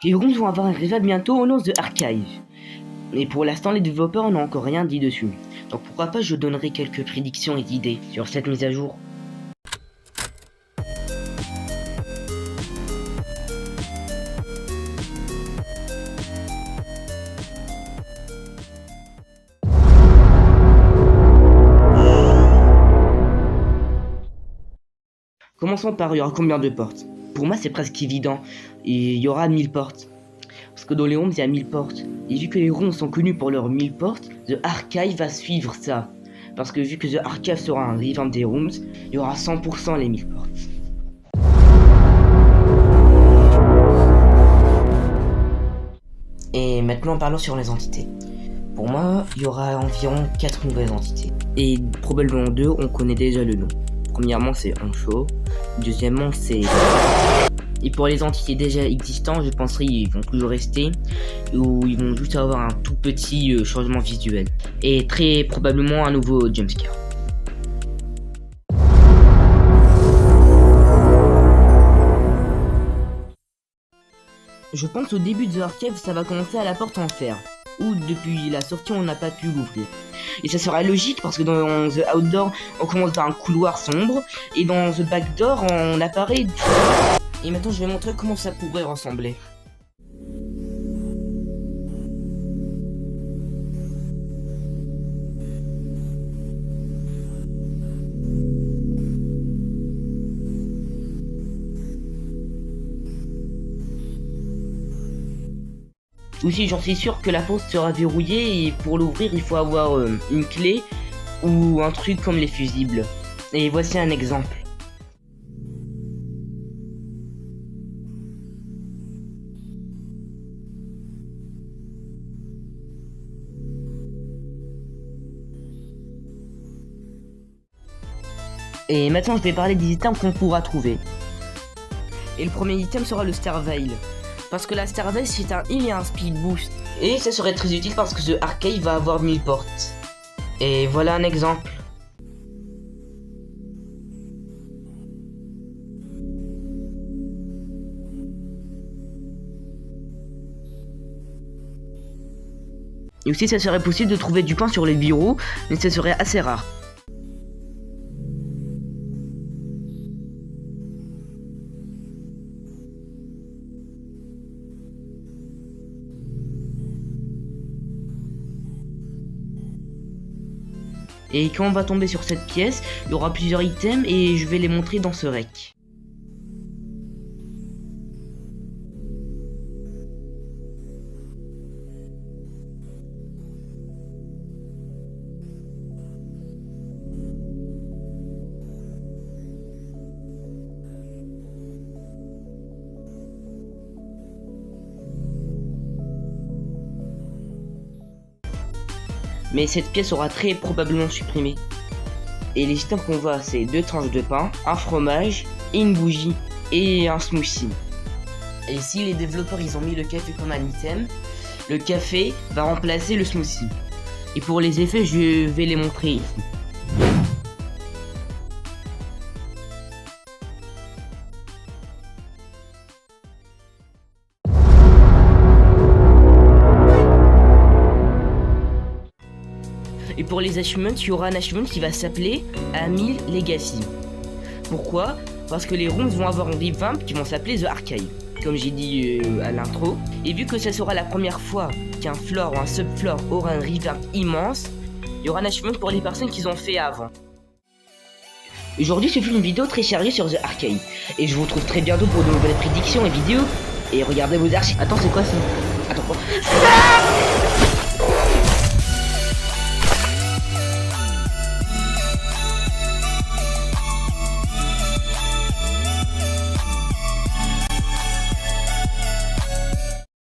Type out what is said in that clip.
Les rooms vont avoir un rival bientôt au nom de Archive. Mais pour l'instant, les développeurs n'ont encore rien dit dessus. Donc pourquoi pas je donnerai quelques prédictions et idées sur cette mise à jour. Commençons par il y aura combien de portes. Pour moi c'est presque évident, il y aura 1000 portes. Parce que dans les rooms il y a 1000 portes. Et vu que les rooms sont connus pour leurs 1000 portes, The Archive va suivre ça. Parce que vu que The Archive sera un revamp des rooms, il y aura 100% les 1000 portes. Et maintenant parlons sur les entités. Pour moi, il y aura environ 4 nouvelles entités. Et probablement 2, on connaît déjà le nom. Premièrement, c'est Oncho. Deuxièmement, c'est... Et pour les entités déjà existantes, je penserais qu'ils vont toujours rester. Ou ils vont juste avoir un tout petit changement visuel. Et très probablement un nouveau jumpscare. Je pense au début de The Archive, ça va commencer à la porte en fer. Ou depuis la sortie, on n'a pas pu l'ouvrir. Et ça sera logique parce que dans The Outdoor, on commence dans un couloir sombre. Et dans The Backdoor, on apparaît... Et maintenant, je vais montrer comment ça pourrait ressembler. Aussi, j'en suis sûr que la porte sera verrouillée et pour l'ouvrir, il faut avoir une clé ou un truc comme les fusibles. Et voici un exemple. Et maintenant, je vais parler des items qu'on pourra trouver. Et le premier item sera le Starveil. Parce que la Starveil, c'est un heal et un speed boost. Et ça serait très utile parce que The Archive va avoir 1000 portes. Et voilà un exemple. Et aussi, ça serait possible de trouver du pain sur les bureaux, mais ça serait assez rare. Et quand on va tomber sur cette pièce, il y aura plusieurs items et je vais les montrer dans ce rec. Mais cette pièce sera très probablement supprimée. Et les items qu'on voit, c'est 2 tranches de pain, un fromage, une bougie et un smoothie. Et si les développeurs ils ont mis le café comme un item, le café va remplacer le smoothie. Et pour les effets, je vais les montrer ici. Et pour les achievements, il y aura un achievement qui va s'appeler Amil Legacy. Pourquoi? Parce que les rooms vont avoir un revamp qui vont s'appeler The Archive, comme j'ai dit à l'intro. Et vu que ça sera la première fois qu'un floor ou un subfloor aura un revamp immense, il y aura un achievement pour les personnes qui ont fait avant. Aujourd'hui, je fais une vidéo très chargée sur The Archive. Et je vous retrouve très bientôt pour de nouvelles prédictions et vidéos. Et regardez vos archives. Attends, c'est quoi ça? Attends, quoi?